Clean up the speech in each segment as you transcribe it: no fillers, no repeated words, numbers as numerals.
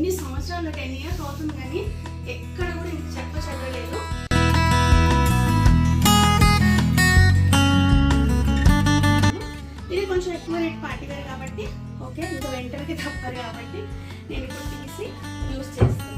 ఇన్ని సంవత్సరాలు 10 years అవుతుంది కానీ ఎక్కడ కూడా ఇంత చెత్త చెదరలేదు. ఇది కొంచెం ఎక్కువ రేట్ పార్టీ వేర్ కాబట్టి ఓకే, ఇంకా వెంటనే తప్పరు కాబట్టి నేను ఇప్పుడు తీసి యూజ్ చేస్తున్నాను.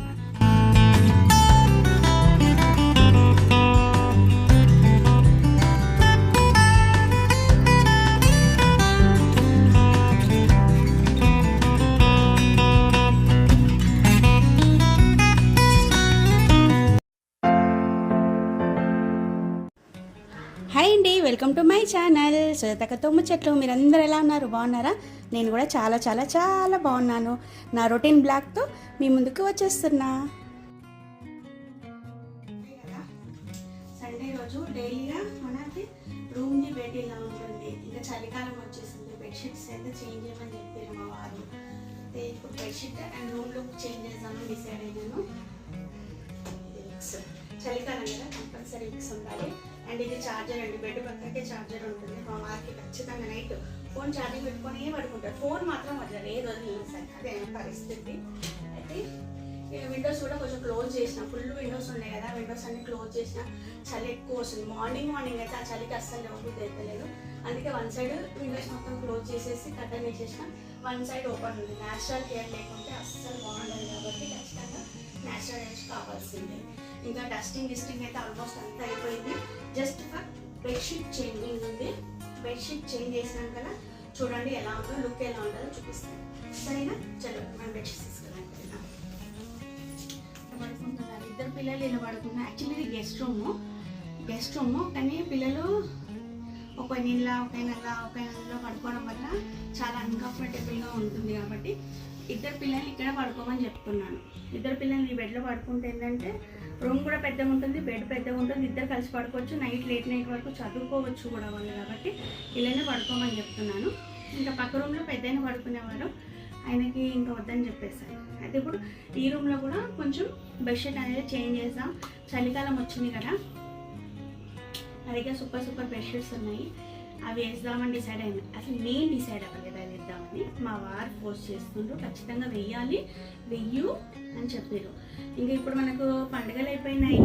హాయ్ అండి, వెల్కమ్ టు మై ఛానల్ శ్వేతకతో ముచ్చట్లు. మీరందరూ ఎలా ఉన్నారు? బాగున్నారా? నేను కూడా చాలా చాలా చాలా బాగున్నాను. నా రొటీన్ బ్లాగ్తో మీ ముందుకు వచ్చేస్తున్నా. సండే రోజు డైలీగా మనకి రూమ్ని బెడ్ ఇలా ఉంటుంది. ఇంకా చలికాలం వచ్చేసింది. బెడ్షీట్స్ అయితే చేంజ్ చేయమని చెప్పారు మా వారు. ఇప్పుడు bedsheet and room look change చేద్దామని డిసైడ్ అయ్యాను. చలికాలం కదా, కంపల్సరీ విక్స్ ఉండాలి. అండ్ ఇది ఛార్జర్ అండి, బెడ్ పక్కకే ఛార్జర్ ఉంటుంది. మా వారికి ఖచ్చితంగా నైట్ ఫోన్ ఛార్జింగ్ పెట్టుకొని పడుకుంటారు. ఫోన్ మాత్రం వదలరు, ఏదో సార్ అదే పరిస్థితి. అయితే విండోస్ కూడా కొంచెం క్లోజ్ చేసిన, ఫుల్ విండోస్ ఉన్నాయి కదా, విండోస్ అన్ని క్లోజ్ చేసిన. చలి ఎక్కువ వస్తుంది. మార్నింగ్ అయితే ఆ చలికి అస్సలు లోపలికి తెలలేదు. అందుకే వన్ సైడ్ విండోస్ మొత్తం క్లోజ్ చేసేసి కర్టన్ వేసేసిన, వన్ సైడ్ ఓపెన్ ఉంది. న్యాచురల్ కేర్ లేకుంటే అస్సలు బాగుండదు కాబట్టి ఖచ్చితంగా న్యాచురల్ ఎయిర్ కావాల్సిందే. ఇంకా డస్టింగ్ అయితే ఆల్మోస్ట్ అంతా అయిపోయింది. జస్ట్ ఫర్ బెడ్షీట్ చేంజింగ్ ఉంది. బెడ్షీట్ చేంజ్ చేసినాక కదా చూడండి ఎలా ఉందో, లుక్ ఎలా ఉంటుందో చూపిస్తాను. సరేనా? చలో మనం బెడ్షీట్ తీసుకెళ్ళాలి. పడుకుంటున్నారు ఇద్దరు పిల్లలు, ఇలా పడుకున్నారు. యాక్చువల్లీ ఇది గెస్ట్ రూము కానీ పిల్లలు ఒక నెలలో పడుకోవడం వల్ల చాలా అన్కంఫర్టబుల్గా ఉంటుంది కాబట్టి ఇద్దరు పిల్లల్ని ఇక్కడ పడుకోమని చెప్తున్నాను. ఇద్దరు పిల్లల్ని ఈ బెడ్లో పడుకుంటే ఏంటంటే రూమ్ కూడా పెద్దగా ఉంటుంది, బెడ్ పెద్దగా ఉంటుంది. ఇద్దరు కలిసి పడుకోవచ్చు, లేట్ నైట్ వరకు చదువుకోవచ్చు కూడా వాళ్ళు. కాబట్టి ఇలానే పడుకోమని చెప్తున్నాను. ఇంకా పక్క రూమ్లో పెద్దయిన పడుకునేవారు, ఆయనకి ఇంకా వద్దని చెప్పేశారు. అయితే ఇప్పుడు ఈ రూమ్లో కూడా కొంచెం బెడ్షీట్ అనేది చేంజ్ చేద్దాం. చలికాలం వచ్చింది కదా, నా దగ్గర సూపర్ బెడ్షీట్స్ ఉన్నాయి. అవి వేద్దామని డిసైడ్ అయింది. అసలు నేను డిసైడ్ అవ్వలేదు అది వేద్దామని. మా వారు పోస్ట్ చేస్తుండ్రు, ఖచ్చితంగా వెయ్యు అని చెప్పారు. ఇంకా ఇప్పుడు మనకు పండుగలు అయిపోయినాయి,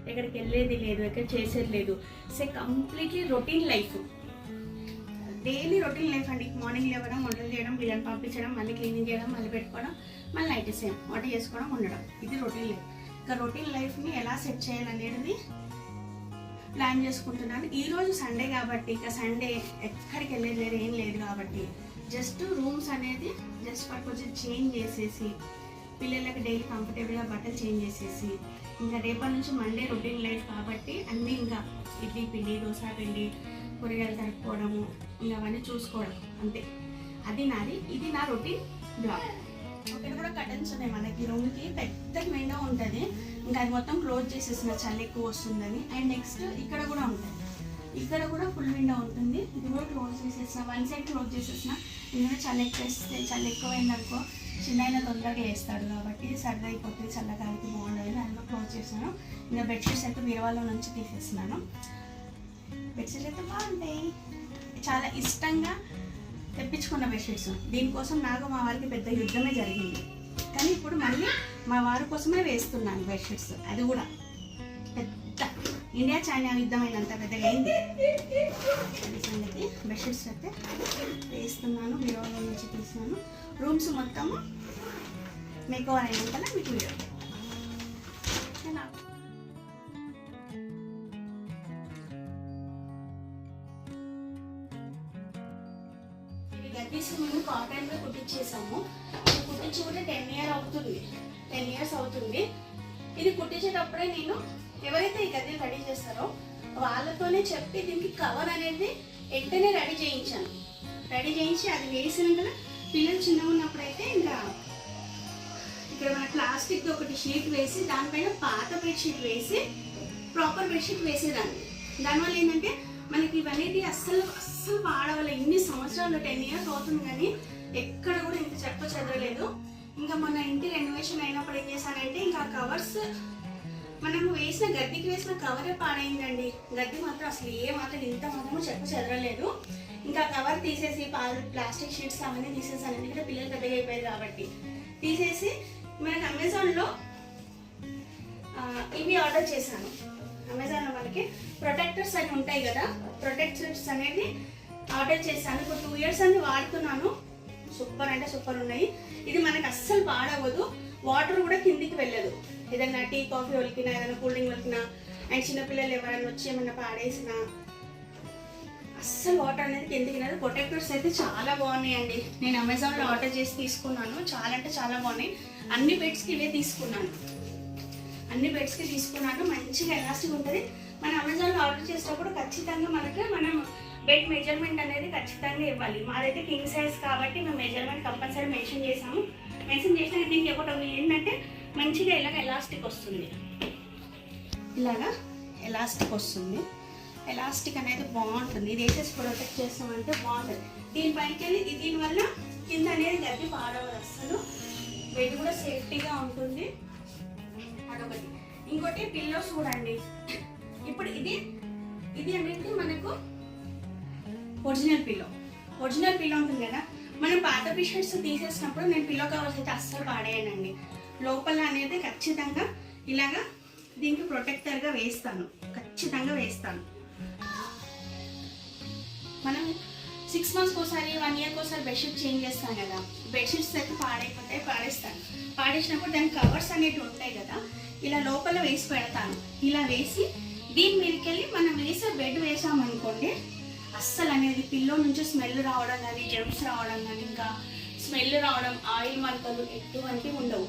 ఎక్కడికి వెళ్ళేది లేదు, ఎక్కడ చేసేది లేదు. Completely routine life, daily routine life అండి. మార్నింగ్ లేవడం, వంటలు చేయడం, పిల్లలు పంపించడం, మళ్ళీ క్లీనింగ్ చేయడం, మళ్ళీ పెట్టుకోవడం, మళ్ళీ నైట్ సేమ్ వంట చేసుకోవడం, ఉండడం. ఇది రొటీన్ లైఫ్. ఇంకా రొటీన్ లైఫ్ని ఎలా సెట్ చేయాలనేది ప్లాన్ చేసుకుంటున్నాను. ఈరోజు సండే కాబట్టి ఇక సండే ఎక్కడికి వెళ్ళేది లేదు, ఏం లేదు కాబట్టి జస్ట్ రూమ్స్ అనేది జస్ట్ కొంచెం చేంజ్ చేసేసి పిల్లలకి డైలీ కంఫర్టబుల్గా బట్టలు చేంజ్ చేసేసి ఇంకా రేపటి నుంచి మండే రొటీన్ లైఫ్ కాబట్టి అన్నీ ఇంకా ఇడ్లీ పిండి, దోశ పిండి, కూరగాయలు తరుపుకోవడము, ఇంకా అవన్నీ చూసుకోవడం అంతే. అది నాది, ఇది నా రొటీన్ బ్లాగ్. ఇక్కడ కూడా కర్టన్స్ ఉన్నాయి మనకి. రూమ్కి పెద్ద విండో ఉంటుంది, ఇంకా అది మొత్తం క్లోజ్ చేసేసిన చలి ఎక్కువ వస్తుందని. అండ్ నెక్స్ట్ ఇక్కడ కూడా ఉంటుంది, ఇక్కడ కూడా ఫుల్ విండో ఉంటుంది. ఇది కూడా క్లోజ్ చేసేసిన, వన్ సైడ్ క్లోజ్ చేసేసిన. ఎందుకంటే చలి ఎక్కువైందనుకో చిన్న తొందరగా వేస్తాడు కాబట్టి సర్ది అయిపోతుంది, చల్లగా అయితే బాగుండదు. అందులో క్లోజ్ చేసాను. ఇంకా బెడ్షీట్స్ అయితే బీరువాలో నుంచి తీసేస్తున్నాను. బెడ్షీట్స్ అయితే బాగుంటాయి, చాలా ఇష్టంగా తెప్పించుకున్న బెడ్షీట్స్. దీనికోసం నాకు మా వారికి పెద్ద యుద్ధమే జరిగింది, కానీ ఇప్పుడు మళ్ళీ మా వారి కోసమే వేస్తున్నాను బెడ్షీట్స్. అది కూడా పెద్ద ఇండియా చైనా యుద్ధం అయినంత పెద్దగా అయింది. అది సంగతి. బెడ్షీట్స్ అయితే వేస్తున్నాను, బీరువాలో నుంచి తీసినాను. రూమ్స్ మొత్తము మేకోవర్ అయినాక మీకు వీడియో. గద్దీస్ మేము కాటన్లో కుట్టించేసాము. ఇది కుట్టించి కూడా 10 years అవుతుంది. ఇది కుట్టించేటప్పుడే నేను ఎవరైతే ఈ గద్దీలు రెడీ చేస్తారో వాళ్ళతోనే చెప్పి దీనికి కవర్ అనేది వెంటనే రెడీ చేయించి అది వేసిన కదా. పిల్లలు చిన్నగా ఉన్నప్పుడైతే ఇంకా ఇక్కడ మన ప్లాస్టిక్ ఒకటి షీట్ వేసి దానిపైన పాత బెడ్షీట్ వేసి ప్రాపర్ బెడ్షీట్ వేసేదాన్ని. దానివల్ల ఏంటంటే మనకి ఇవన్నీ అస్సలు వాడవల్ల. ఇన్ని సంవత్సరాలు 10 years అవుతుంది కానీ ఎక్కడ కూడా ఇంత చెత్త చెదరలేదు. ఇంకా మన ఇంటి రెనోవేషన్ అయినప్పుడు ఏం చేశానంటే ఇంకా కవర్స్ మనం గడ్డికి వేసిన కవరే పాడైందండి. గడ్డి మాత్రం అసలు ఇంత మాత్రం చెత్త చెదరలేదు. ఇంకా కవర్ తీసేసి ప్లాస్టిక్ షీట్స్ అవన్నీ తీసేసాను, ఎందుకంటే పిల్లలు పెద్దగా అయిపోయారు కాబట్టి. తీసేసి మనకి అమెజాన్లో ఇవి ఆర్డర్ చేశాను. అమెజాన్లో మనకి ప్రొటెక్టర్స్ అని ఉంటాయి కదా, ప్రొటెక్టర్స్ అనేది ఆర్డర్ చేశాను. ఇప్పుడు 2 years అని వాడుతున్నాను. సూపర్ అంటే సూపర్ ఉన్నాయి. ఇది మనకు అస్సలు పాడవదు, వాటర్ కూడా కిందికి వెళ్ళదు. ఏదైనా టీ కాఫీ ఒలికినా, ఏదైనా కూల్ డ్రింక్ ఒలికినా, అండ్ చిన్నపిల్లలు ఎవరైనా వచ్చి ఏమన్నా పాడేసినా అస్సలు వాటర్ అనేది కిందికి రాదు. ప్రొటెక్టర్స్ అయితే చాలా బాగున్నాయండి. నేను అమెజాన్లో ఆర్డర్ చేసి తీసుకున్నాను. చాలా అంటే చాలా బాగున్నాయి. అన్ని బెడ్స్కి ఇవే తీసుకున్నాను. మంచిగా ఎలాస్టిక్ ఉంటుంది. మనం అమెజాన్లో ఆర్డర్ చేసేటప్పుడు ఖచ్చితంగా మనం బెడ్ మెజర్మెంట్ అనేది ఖచ్చితంగా ఇవ్వాలి. మాదైతే కింగ్ సైజ్ కాబట్టి మేము మెజర్మెంట్ కంపల్సరీ మెన్షన్ చేసాము. మెన్షన్ చేసిన దీనికి ఒకటి ఏంటంటే మంచిగా ఇలాగ ఎలాస్టిక్ వస్తుంది. ఎలాస్టిక్ అనేది బాగుంటుంది. ఇది వేసేసి ప్రొటెక్ట్ చేస్తామంటే బాగుంటుంది. దీనిపైకి వెళ్ళి దీనివల్ల కింద అనేది గడ్డి పాడవదు అస్సలు. బెడ్ కూడా సేఫ్టీగా ఉంటుంది. అదొకటి. ఇంకోటి పిల్లోస్ కూడా అండి. ఇప్పుడు ఇది అనేది మనకు ఒరిజినల్ పిల్లో ఉంటుంది కదా. మనం పాత పిషర్ట్స్ తీసేసినప్పుడు నేను పిల్లో కవర్స్ అయితే అస్సలు పాడేయనండి. లోపల అనేది ఖచ్చితంగా ఇలాగా దీనికి ప్రొటెక్టర్గా ఖచ్చితంగా వేస్తాను. మనం 6 months ఒకసారి 1 year ఒకసారి బెడ్షీట్ చేంజ్ చేస్తాం కదా. బెడ్షీట్స్ అయితే పాడేస్తాను. పాడేసినప్పుడు దాని కవర్స్ అనేవి ఉంటాయి కదా, ఇలా లోపల వేసి పెడతాను. ఇలా వేసి దీని మీదకి వెళ్ళి మనం బెడ్ వేసామనుకోండి, అస్సలు అనేది పిల్లో నుంచి స్మెల్ రావడం కానీ, జెర్మ్స్ రావడం కానీ, ఇంకా స్మెల్ రావడం, ఆయిల్ మరకలు ఎటువంటివి ఉండవు.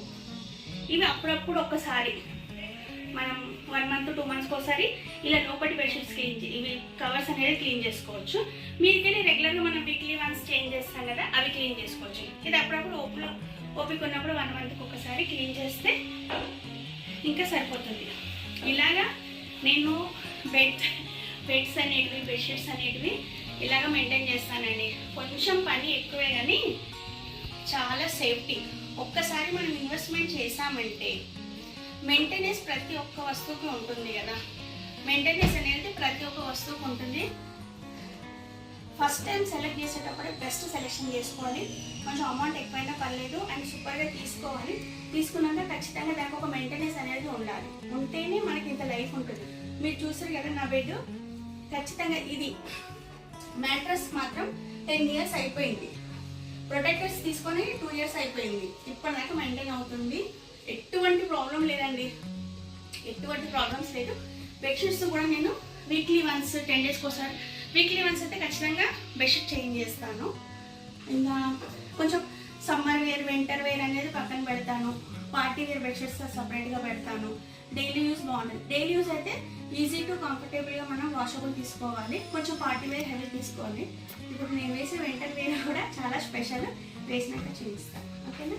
ఇవి అప్పుడప్పుడు ఒక్కసారి మనం 1 month 2 months ఒకసారి ఇలా లోపలి బెడ్షీట్స్ ఇవి కవర్స్ అనేది క్లీన్ చేసుకోవచ్చు. మీరికెళ్ళి రెగ్యులర్గా మనం వీక్లీ వన్స్ చేంజ్ చేస్తాం కదా, అవి క్లీన్ చేసుకోవచ్చు. ఇది అప్పుడప్పుడు ఓపిక ఉన్నప్పుడు 1 month ఒకసారి క్లీన్ చేస్తే ఇంకా సరిపోతుంది. ఇలాగా నేను బెడ్స్ అనేటివి, బెడ్షీట్స్ అనేటివి ఇలాగ మెయింటైన్ చేస్తానండి. కొంచెం పని ఎక్కువే కానీ చాలా సేఫ్టీ. ఒక్కసారి మనం ఇన్వెస్ట్మెంట్ చేసామంటే మెయింటెనెన్స్ ప్రతి ఒక్క వస్తువుకి ఉంటుంది కదా. మెయింటెనెన్స్ అనేది ప్రతి ఒక్క వస్తువుకి ఉంటుంది. ఫస్ట్ టైం సెలెక్ట్ చేసేటప్పుడే బెస్ట్ సెలెక్షన్ చేసుకోవాలి. కొంచెం అమౌంట్ ఎక్కువైనా పర్లేదు అండ్ సూపర్గా తీసుకోవాలి. తీసుకున్నాక ఖచ్చితంగా దానికి ఒక మెయింటెనెన్స్ అనేది ఉండాలి. ఉంటేనే మనకి ఇంత లైఫ్ ఉంటుంది. మీరు చూసారు కదా నా బెడ్, ఖచ్చితంగా ఇది మ్యాట్రస్ మాత్రం 10 years అయిపోయింది. ప్రొటెక్టర్స్ తీసుకొని 2 years అయిపోయింది. ఇప్పటిదాకా మెయింటైన్ అవుతుంది. ఎటువంటి ప్రాబ్లం లేదండి, ఎటువంటి ప్రాబ్లమ్స్ లేదు. బెడ్షీట్స్ కూడా నేను వీక్లీ వన్స్ 10 days ఒకసారి, వీక్లీ వన్స్ అయితే ఖచ్చితంగా బెడ్షీట్ చేంజ్ చేస్తాను. ఇంకా కొంచెం సమ్మర్ వేర్, వింటర్ వేర్ అనేది పక్కన పెడతాను. పార్టీ వేర్ బెడ్షీట్స్ సపరేట్గా పెడతాను. డైలీ యూస్ బాగుంటుంది. డైలీ యూస్ అయితే ఈజీ టు కంఫర్టబుల్గా మనం వాషబుల్ తీసుకోవాలి. కొంచెం పార్టీ వేర్ హెవీ తీసుకోవాలి. ఇప్పుడు నేను వేసే వింటర్ వేర్ కూడా చాలా స్పెషల్, వేసినాక చూపిస్తాను. ఓకేనా?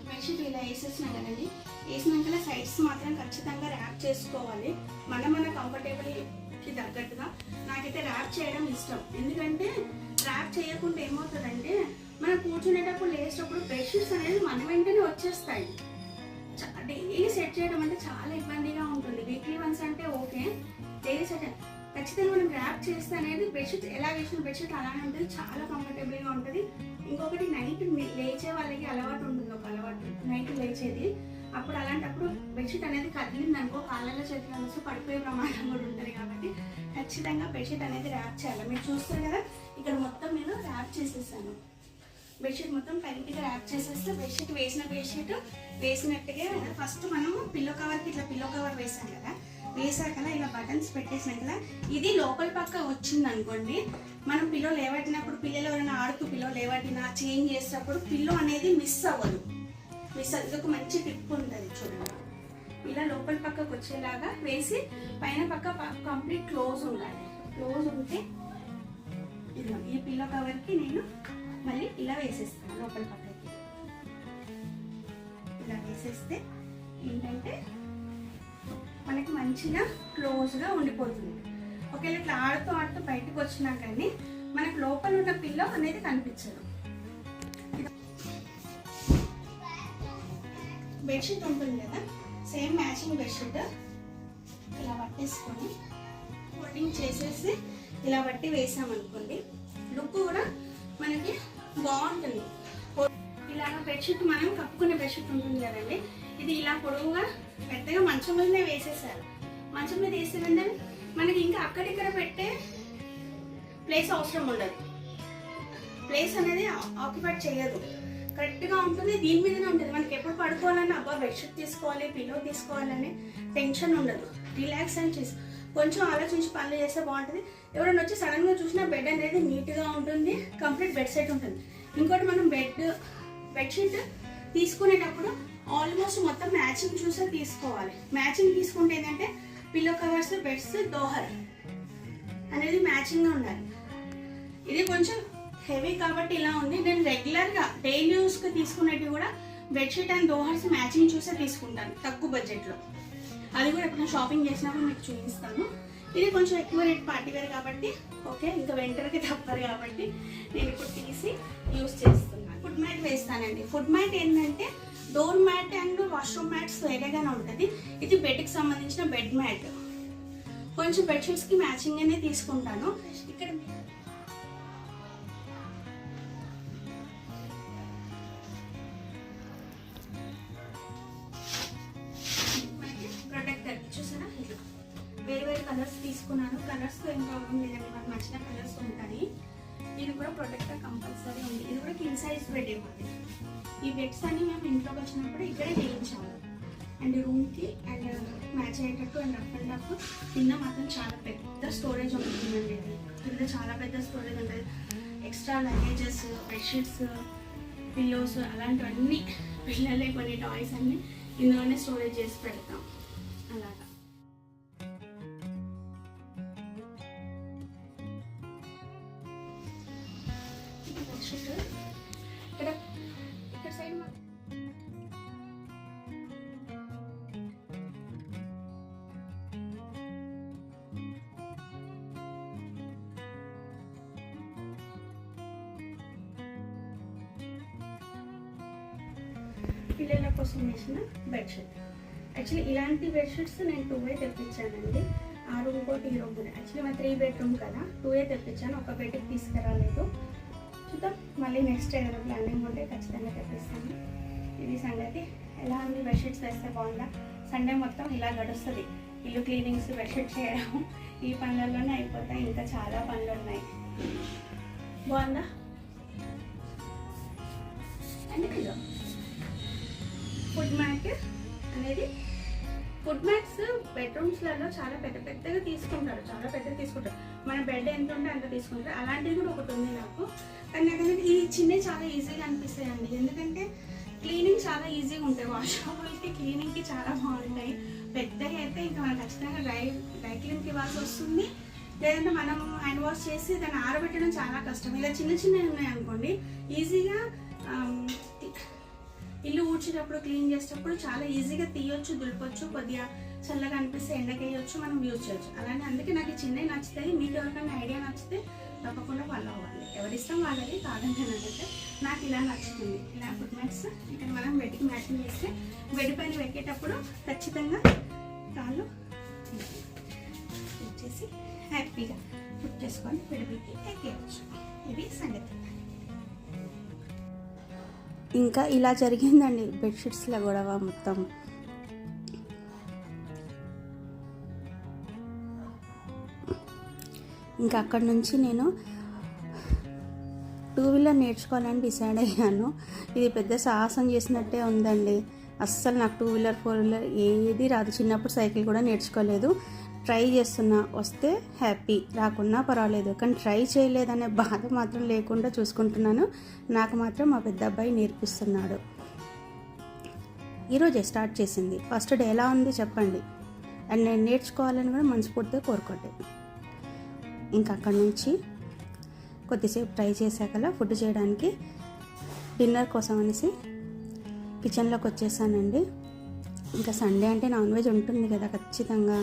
బెడ్షీట్ ఇలా వేసేసినా కదండి, వేసినాక సైడ్స్ మాత్రం ఖచ్చితంగా ర్యాప్ చేసుకోవాలి. మన కంఫర్టబుల్కి తగ్గట్టుగా. నాకైతే ర్యాప్ చేయడం ఇష్టం. ఎందుకంటే ర్యాప్ చేయకుండా ఏమవుతుందంటే మనం కూర్చునేటప్పుడు లేచేటప్పుడు బెడ్షీట్స్ అనేది మన వెంటనే వచ్చేస్తాయి. డైలీ సెట్ చేయడం అంటే చాలా ఇబ్బందిగా ఉంటుంది. వీక్లీ వన్స్ అంటే ఓకే, డైలీ సెట్ ఖచ్చితంగా మనం ర్యాప్ చేస్తే అనేది బెడ్షీట్ ఎలా వేసిన బెడ్షీట్ అలానే ఉంటుంది. చాలా కంఫర్టబుల్గా ఉంటుంది. ఇంకొకటి నైట్ లేచే వాళ్ళకి అలవాటు ఉంటుంది, ఒక అలవాటు నైట్ లేచేది. అప్పుడు అలాంటప్పుడు బెడ్షీట్ అనేది కదిలింది అనుకో, కాళ్ళలో చేతులు అనేసి పడిపోయే ప్రమాదం కూడా ఉంటుంది. కాబట్టి ఖచ్చితంగా బెడ్షీట్ అనేది ర్యాప్ చేయాలి. మీరు చూస్తారు కదా, ఇక్కడ మొత్తం నేను ర్యాప్ చేసేసాను. బెడ్షీట్ మొత్తం టైట్గా ర్యాప్ చేసేస్తే బెడ్షీట్ వేసినట్టుగా ఫస్ట్ మనము పిల్లో కవర్కి ఇట్లా పిల్లో కవర్ వేసాం కదా, వేసాక ఇలా బటన్స్ పెట్టేసాం కదా, ఇది లోపల పక్క వచ్చింది అనుకోండి, మనం పిల్లో లేవట్టినప్పుడు పిల్లలు ఎవరైనా ఆడుతూ పిల్లో లేవట్టినా చేంజ్ చేసేటప్పుడు పిల్లో అనేది మిస్ అవ్వదు. ఇది ఒక మంచి టిప్ ఉంటుంది చూడండి. ఇలా లోపల పక్కకు వచ్చేలాగా వేసి పైన పక్క కంప్లీట్ క్లోజ్ ఉండాలి. క్లోజ్ ఉంటే ఈ పిల్లో కవర్కి నేను మళ్ళీ ఇలా వేసేస్తాను. లోపల పక్కకి ఇలా వేసేస్తే ఏంటంటే మనకి మంచిగా క్లోజ్గా ఉండిపోతుంది. ఒకవేళ ఇట్లా ఆడుతూ ఆడుతూ బయటకు వచ్చినా కానీ మనకు లోపల ఉన్న పిల్లో అనేది కనిపించదు. బెడ్షీట్ ఉంటుంది కదా, సేమ్ మ్యాచింగ్ బెడ్షీట్ ఇలా పట్టేసుకొని ఫోల్డింగ్ చేసేసి ఇలా బట్టి వేసామనుకోండి, లుక్ కూడా మనకి బాగుంటుంది. ఇలాగ బెడ్షీట్ మనం కప్పుకునే బెడ్షీట్ ఉంటుంది కదండి, ఇది ఇలా పొడవుగా పెద్దగా మంచం మీదనే వేసేసారు. మంచం మీద వేసే వెంటనే మనకి ఇంకా అక్కడిక్కడ పెట్టే ప్లేస్ అవసరం ఉండదు, ప్లేస్ అనేది ఆక్యుపై చేయదు, కరెక్ట్గా ఉంటుంది. దీని మీదనే ఉంటుంది. మనకి ఎప్పుడు పడుకోవాలన్నా అబ్బా బెడ్షీట్ తీసుకోవాలి, పిల్లో తీసుకోవాలనే టెన్షన్ ఉండదు. రిలాక్స్ అని చేసి కొంచెం ఆలోచించి పనులు చేస్తే బాగుంటుంది. ఎవరైనా వచ్చి సడన్గా చూసినా బెడ్ అనేది నీట్గా ఉంటుంది, కంప్లీట్ బెడ్ సెట్ ఉంటుంది. ఇంకోటి మనం బెడ్షీట్ తీసుకునేటప్పుడు ఆల్మోస్ట్ మొత్తం మ్యాచింగ్ చూసే తీసుకోవాలి. మ్యాచింగ్ తీసుకుంటే ఏంటంటే పిల్లో కవర్స్, బెడ్స్, దోహర్ అనేది మ్యాచింగ్గా ఉండాలి. ఇది కొంచెం హెవీ కాబట్టి ఇలా ఉంది. నేను రెగ్యులర్గా డైలీ యూస్కి తీసుకునేటివి కూడా బెడ్షీట్ అండ్ దోహర్స్ మ్యాచింగ్ చూసే తీసుకుంటాను తక్కువ బడ్జెట్లో. అది కూడా ఎప్పుడైనా షాపింగ్ చేసినప్పుడు మీకు చూపిస్తాను. ఇది కొంచెం ఎక్కువ రేట్ పార్టీ వేర్ కాబట్టి ఓకే, ఇంకా వింటర్కి తప్పరు కాబట్టి నేను ఇప్పుడు తీసి యూస్ చేస్తున్నాను. ఫుడ్ మ్యాట్ వేస్తానండి. ఫుడ్ మ్యాట్ ఏంటంటే door mat and washroom mats వేరేగానే ఉంటుంది. ఇది బెడ్కి సంబంధించిన బెడ్ మ్యాట్. కొంచెం బెడ్షీట్స్కి మ్యాచింగ్ అనే తీసుకుంటాను. ఇక్కడ ప్రొటెక్టర్ చూసారా, ఇట్లా వేరే వేరే కలర్స్ తీసుకున్నాను. కలర్స్తో ఏం ప్రాబ్లం లేదండి, నాకు నచ్చిన కలర్స్ ఉంటాయి. ఇది కూడా ప్రొటెక్టర్ కంపల్సరీ ఉంది. ఇది కూడా కింగ్ సైజ్ బెడ్ ఇవ్వాలి. ఈ బెడ్స్ అన్ని మేము ఇంట్లోకి వచ్చినప్పుడు ఇక్కడే చేయించాము. అండ్ రూమ్కి అండ్ మ్యాచ్ అయ్యేటట్టు అండ్ రఫ్ అండ్ రఫ్. కింద మాత్రం చాలా పెద్ద స్టోరేజ్ ఉంటుందండి. ఇది కింద చాలా పెద్ద స్టోరేజ్ ఉంటుంది. ఎక్స్ట్రా లగేజెస్, బెడ్షీట్స్, పిల్లోస్ అలాంటివన్నీ, పిల్లలే కొన్ని టాయ్స్ అన్నీ ఇందులోనే స్టోరేజ్ చేసి పెడతాం అలాగా. బెడ్షీట్ ఇక్కడ సైడ్ పిల్లల కోసం వేసిన బెడ్షీట్. యాక్చువల్లీ ఇలాంటి బెడ్షీట్స్ నేను 2 తెప్పించానండి. ఆ రూమ్ కోటి ఈ రూమ్ కూడా. యాక్చువల్లీ మా 3 బెడ్రూమ్ కదా, 2 తెప్పించాను. ఒక బెడ్కి తీసుకురాలేదు. చూద్దాం, మళ్ళీ నెక్స్ట్ ఏదైనా ప్లానింగ్ ఉంటే ఖచ్చితంగా తెప్పిస్తాను. ఇది సంగతి. ఎలా ఉంది, బెడ్షీట్స్ వేస్తే బాగుందా? సండే మొత్తం ఇలా గడుస్తుంది. ఇల్లు క్లీనింగ్స్, బెడ్షీట్ చేయడం, ఈ పనులలోనే అయిపోతాయి. ఇంకా చాలా పనులు ఉన్నాయి. బాగుందా? అండ్ ఇదో ఫుడ్ మ్యాట్ అనేది, ఫుడ్ మ్యాట్స్ బెడ్రూమ్స్లలో చాలా పెద్దగా తీసుకుంటారు, చాలా పెద్దగా తీసుకుంటారు. మన బెడ్ ఎంత ఉంటే అంత తీసుకుంటారు. అలాంటిది కూడా ఒకటి ఉంది నాకు. కానీ నాకంటే ఈ చిన్నవి చాలా ఈజీగా అనిపిస్తాయండి. ఎందుకంటే క్లీనింగ్ చాలా ఈజీగా ఉంటాయి. వాష్రూమ్కి క్లీనింగ్కి చాలా బాగుంటాయి. పెద్దగా అయితే ఇంకా మనం ఖచ్చితంగా డ్రై క్లీన్కి ఇవ్వాల్సి వస్తుంది. లేదంటే మనం హ్యాండ్ వాష్ చేసి దాన్ని ఆరబెట్టడం చాలా కష్టం. ఇలా చిన్నవి ఉన్నాయి అనుకోండి, ఈజీగా ఇల్లు ఊడ్చేటప్పుడు, క్లీన్ చేసేటప్పుడు చాలా ఈజీగా తీయొచ్చు, దులపొచ్చు. కొద్దిగా చల్లగా అనిపిస్తే ఎండకేయచ్చు, మనం యూజ్ చేయొచ్చు. అలానే అందుకే నాకు చిన్నవి నచ్చుతాయి. మీకు ఎవరికైనా ఐడియా నచ్చితే తప్పకుండా ఫాలో అవ్వాలి. ఎవరిష్టం వాళ్ళది, కాదంటే నాకైతే నాకు ఇలా నచ్చుతుంది. ఇలా ఫుడ్ మ్యాట్స్ ఇక్కడ మనం బెడ్కి మ్యాచింగ్ చేస్తే బెడ్ పైన పెట్టేటప్పుడు ఖచ్చితంగా కాళ్ళు వచ్చేసి హ్యాపీగా ఫుడ్ చేసుకొని బెడ్కి ఎక్కేయచ్చు. ఇది సంగతి. ఇంకా ఇలా జరిగిందండి బెడ్షీట్స్లో గొడవ మొత్తం. ఇంకా అక్కడి నుంచి నేను 2 వీలర్ నేర్చుకోవాలని డిసైడ్ అయ్యాను. ఇది పెద్ద సాహసం చేసినట్టే ఉందండి. అస్సలు నాకు 2 వీలర్ 4 వీలర్ ఏది రాదు. చిన్నప్పుడు సైకిల్ కూడా నేర్చుకోలేదు. ట్రై చేస్తున్నా, వస్తే హ్యాపీ, రాకున్నా పర్వాలేదు. కానీ ట్రై చేయలేదనే బాధ మాత్రం లేకుండా చూసుకుంటున్నాను. నాకు మాత్రం మా పెద్ద అబ్బాయి నేర్పిస్తున్నాడు. ఈరోజే స్టార్ట్ చేసింది. ఫస్ట్ డే ఎలా ఉంది చెప్పండి. అండ్ నేను నేర్చుకోవాలని కూడా మనస్ఫూర్తిగా కోరుకోండి. ఇంకా అక్కడి నుంచి కొద్దిసేపు ట్రై చేశాకలా ఫుడ్ చేయడానికి డిన్నర్ కోసం అనేసి కిచెన్లోకి వచ్చేసానండి. ఇంకా సండే అంటే నాన్ వెజ్ ఉంటుంది కదా ఖచ్చితంగా.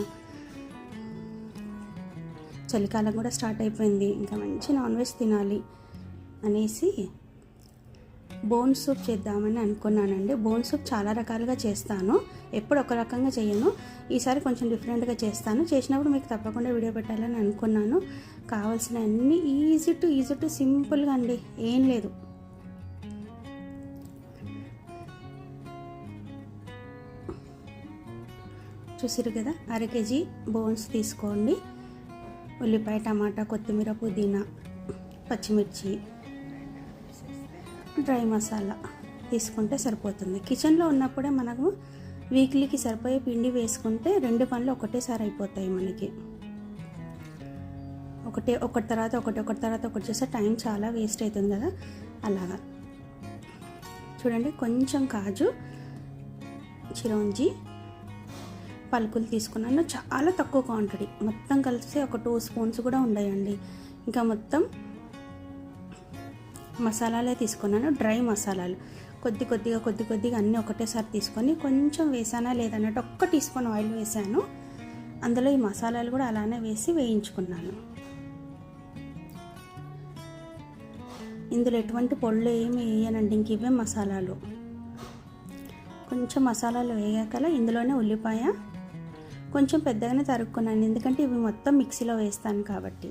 చలికాలం కూడా స్టార్ట్ అయిపోయింది, ఇంకా మంచి నాన్ వెజ్ తినాలి అనేసి బోన్ సూప్ చేద్దామని అనుకున్నానండి. బోన్ సూప్ చాలా రకాలుగా చేస్తాను, ఎప్పుడు ఒక రకంగా చేయను. ఈసారి కొంచెం డిఫరెంట్గా చేస్తాను. చేసినప్పుడు మీకు తప్పకుండా వీడియో పెట్టాలని అనుకున్నాను. కావాల్సిన అన్ని ఈజీ టు సింపుల్గా అండి, ఏం లేదు. చూసిరు కదా, 1/2 kg బోన్స్ తీసుకోండి. ఉల్లిపాయ, టమాటా, కొత్తిమీర, పుదీనా, పచ్చిమిర్చి, డ్రై మసాలా తీసుకుంటే సరిపోతుంది. కిచెన్లో ఉన్నప్పుడే మనకు వీక్లీకి సరిపోయే పిండి వేసుకుంటే 2 పనులు ఒకటేసారి అయిపోతాయి మనకి. ఒకటి తర్వాత ఒకటి చేస్తే టైం చాలా వేస్ట్ అవుతుంది కదా, అలాగా. చూడండి, కొంచెం కాజు, చిరోంజి పలుకులు తీసుకున్నాను, చాలా తక్కువ క్వాంటిటీ, మొత్తం కలిసి ఒక 2 స్పూన్స్ కూడా ఉన్నాయండి. ఇంకా మొత్తం మసాలాలే తీసుకున్నాను, డ్రై మసాలాలు. కొద్దిగా అన్నీ ఒకటేసారి తీసుకొని కొంచెం వేసానా లేదన్నట్టు 1 టీ స్పూన్ ఆయిల్ వేసాను. అందులో ఈ మసాలాలు కూడా అలానే వేసి వేయించుకున్నాను. ఇందులో ఎటువంటి పొళ్ళు ఏమి వేయనండి, ఇంక ఇవే మసాలాలు. కొంచెం మసాలాలు వేయగల ఇందులోనే ఉల్లిపాయ కొంచెం పెద్దగానే తరుక్కున్నాను, ఎందుకంటే ఇవి మొత్తం మిక్సీలో వేస్తాను కాబట్టి.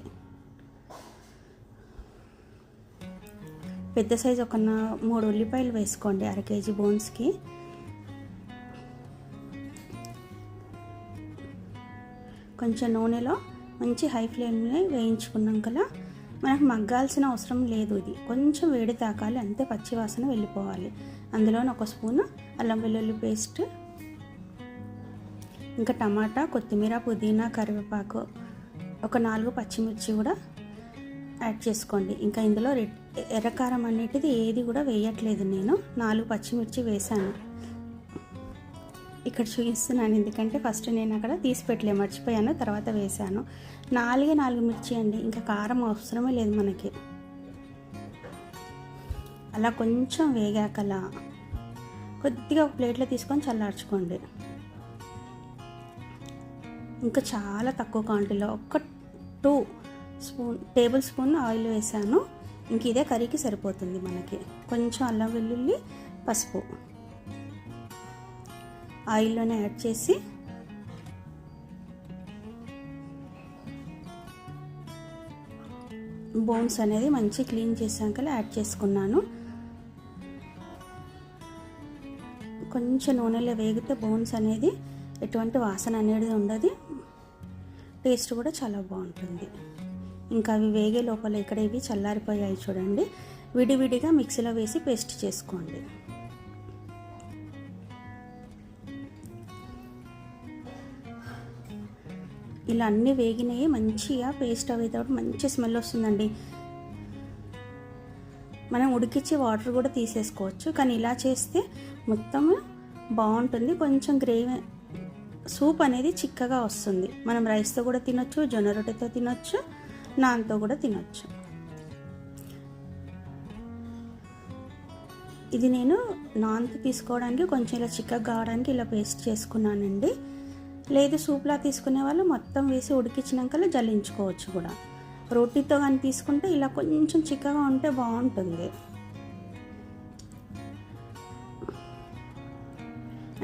పెద్ద సైజు ఒక 3 ఉల్లిపాయలు వేసుకోండి 1/2 kg బోన్స్కి. కొంచెం నూనెలో మంచి హై ఫ్లేమ్లో వేయించుకున్నాం కదా, మనకు మగ్గాల్సిన అవసరం లేదు. ఇది కొంచెం వేడి తాకాలి అంతే, పచ్చి వాసన వెళ్ళిపోవాలి. అందులోనే 1 స్పూను అల్లం వెల్లుల్లి పేస్ట్, ఇంకా టమాటా, కొత్తిమీర, పుదీనా, కరివేపాకు, ఒక 4 పచ్చిమిర్చి కూడా యాడ్ చేసుకోండి. ఇంకా ఇందులో ఎర్రకారం అనేటిది ఏది కూడా వేయట్లేదు, నేను 4 పచ్చిమిర్చి వేసాను. ఇక్కడ చూపిస్తున్నాను ఎందుకంటే ఫస్ట్ నేను అక్కడ తీసి పెట్టలే, మర్చిపోయాను, తర్వాత వేసాను. 4 మిర్చి అండి, ఇంకా కారం అవసరమే లేదు మనకి. అలా కొంచెం వేగాకలా కొద్దిగా ఒక ప్లేట్లో తీసుకొని చల్లార్చుకోండి. ఇంకా చాలా తక్కువ క్వాంటిటీలో ఒక 2 టేబుల్ స్పూన్ ఆయిల్ వేసాను. ఇంక ఇదే కర్రీకి సరిపోతుంది మనకి. కొంచెం అల్లం వెల్లుల్లి, పసుపు ఆయిల్లోనే యాడ్ చేసి బోన్స్ అనేది మంచి క్లీన్ చేసాక యాడ్ చేసుకున్నాను. కొంచెం నూనెలో వేగితే బోన్స్ అనేది ఎటువంటి వాసన అనేది ఉండదు, టేస్ట్ కూడా చాలా బాగుంటుంది. ఇంకా అవి వేగే లోపల ఇక్కడ ఇవి చల్లారిపోయాయి చూడండి, విడివిడిగా మిక్సీలో వేసి పేస్ట్ చేసుకోండి. ఇలా అన్నీ వేగినాయి, మంచిగా పేస్ట్ అయ్యేటప్పుడు మంచి స్మెల్ వస్తుందండి. మనం ఉడికించి వాటర్ కూడా తీసేసుకోవచ్చు, కానీ ఇలా చేస్తే మొత్తం బాగుంటుంది. కొంచెం గ్రేవీ సూప్ అనేది చిక్కగా వస్తుంది. మనం రైస్తో కూడా తినొచ్చు, జొన్న రొట్టెతో తినొచ్చు, నాన్తో కూడా తినొచ్చు. ఇది నేను నాన్తో తీసుకోవడానికి కొంచెం ఇలా చిక్కగా కావడానికి ఇలా పేస్ట్ చేసుకున్నానండి. లేదు సూప్లా తీసుకునే వాళ్ళు మొత్తం వేసి ఉడికించినాక జల్లించుకోవచ్చు కూడా. రోటీతో కానీ తీసుకుంటే ఇలా కొంచెం చిక్కగా ఉంటే బాగుంటుంది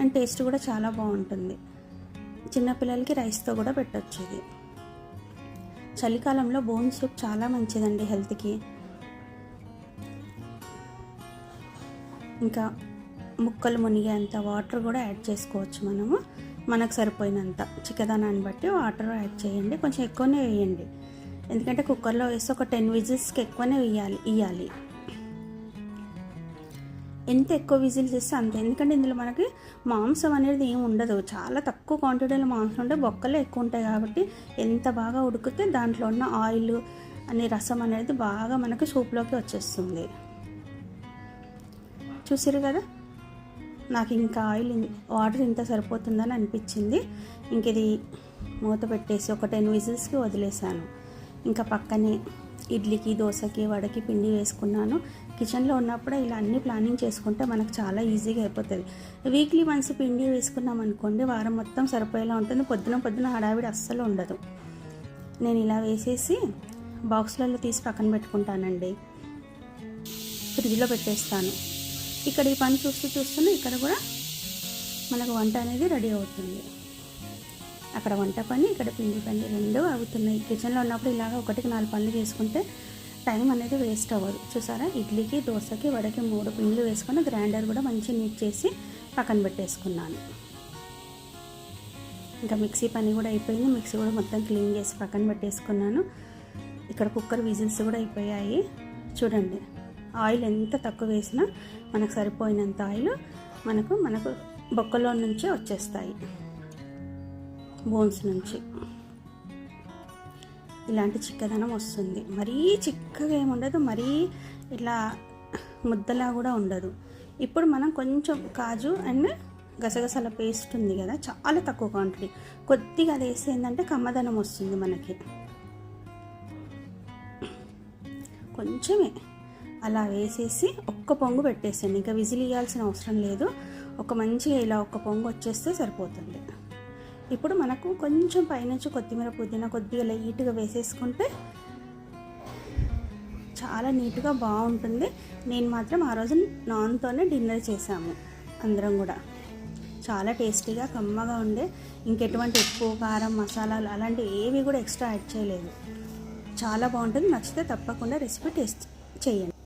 అండ్ టేస్ట్ కూడా చాలా బాగుంటుంది. చిన్నపిల్లలకి రైస్తో కూడా పెట్టచ్చు. ఇది చలికాలంలో బోన్ సూప్ చాలా మంచిదండి హెల్త్కి. ఇంకా ముక్కలు మునిగేంత వాటర్ కూడా యాడ్ చేసుకోవచ్చు మనము, మనకు సరిపోయినంత చిక్కదనాన్ని బట్టి వాటర్ యాడ్ చేయండి. కొంచెం ఎక్కువనే వేయండి, ఎందుకంటే కుక్కర్లో వేస్తే ఒక 10 విజిల్స్కి ఎక్కువనే ఇవ్వాలి. ఎంత ఎక్కువ విజిల్స్ ఇస్తే అంతే, ఎందుకంటే ఇందులో మనకి మాంసం అనేది ఏమి ఉండదు, చాలా తక్కువ క్వాంటిటీలో మాంసం ఉంటే బొక్కలు ఎక్కువ ఉంటాయి కాబట్టి ఎంత బాగా ఉడికితే దాంట్లో ఉన్న ఆయిల్ అనే రసం అనేది బాగా మనకి సూప్లోకి వచ్చేస్తుంది. చూసారు కదా, నాకు ఇంకా వాటర్ ఇంత సరిపోతుందని అనిపించింది. ఇంక ఇది మూత పెట్టేసి ఒక 10 విజిల్స్కి వదిలేసాను. ఇంకా పక్కనే ఇడ్లీకి, దోశకి, వడకి పిండి వేసుకున్నాను. కిచెన్లో ఉన్నప్పుడే ఇలా అన్ని ప్లానింగ్ చేసుకుంటే మనకు చాలా ఈజీగా అయిపోతుంది. వీక్లీ వన్స్ పిండి వేసుకున్నాం అనుకోండి, వారం మొత్తం సరిపోయేలా ఉంటుంది. పొద్దున హడావిడి అస్సలు ఉండదు. నేను ఇలా వేసేసి బాక్స్లలో తీసి పక్కన పెట్టుకుంటానండి, ఫ్రిడ్జ్లో పెట్టేస్తాను. ఇక్కడ ఈ పని చూస్తూనే ఇక్కడ కూడా మనకు వంట అనేది రెడీ అవుతుంది. అక్కడ వంట పని, ఇక్కడ పిండి పని రెండూ అవుతున్నాయి. కిచెన్లో ఉన్నప్పుడు ఇలాగ 1-4 పనులు చేసుకుంటే టైం అనేది వేస్ట్ అవ్వదు. చూసారా, ఇడ్లీకి, దోశకి, వడకి 3 పిండిలు వేసుకొని గ్రైండర్ కూడా మంచిగా నీట్ చేసి పక్కన పెట్టేసుకున్నాను. ఇంకా మిక్సీ పని కూడా అయిపోయింది. మిక్సీ కూడా మొత్తం క్లీన్ చేసి పక్కన పెట్టేసుకున్నాను. ఇక్కడ కుక్కర్ విజిల్స్ కూడా అయిపోయాయి. చూడండి, ఆయిల్ ఎంత తక్కువ వేసినా మనకు సరిపోయినంత ఆయిల్ మనకు బొక్కలో నుంచి వచ్చేస్తాయి, బోన్స్ నుంచి. ఇలాంటి చిక్కదనం వస్తుంది. మరీ చిక్కగా ఏముండదు, మరీ ఇలా ముద్దలా కూడా ఉండదు. ఇప్పుడు మనం కొంచెం కాజు అండ్ గసగసాల పేస్ట్ ఉంది కదా, చాలా తక్కువ క్వాంటిటీ, కొద్దిగా అది వేస్తే ఏంటంటే కమ్మదనం వస్తుంది మనకి. కొంచెమే అలా వేసేసి ఒక్క పొంగు పెట్టేసేయండి. ఇంకా విజిల్ ఇవ్వాల్సిన అవసరం లేదు. ఒక మంచిగా ఇలా ఒక్క పొంగు వచ్చేస్తే సరిపోతుంది. ఇప్పుడు మనకు కొంచెం పైనుంచి కొత్తిమీర, పుదీనా కొద్దిగా లైట్గా వేసేసుకుంటే చాలా నీట్గా బాగుంటుంది. నేను మాత్రం ఆ రోజు నాన్తోనే డిన్నర్ చేసాము అందరం కూడా. చాలా టేస్టీగా కమ్మగా ఉండే, ఇంకెటువంటి ఉప్పు, కారం, మసాలాలు అలాంటివి ఏవి కూడా ఎక్స్ట్రా యాడ్ చేయలేదు. చాలా బాగుంటుంది. నచ్చితే తప్పకుండా రెసిపీ టేస్ట్ చేయండి.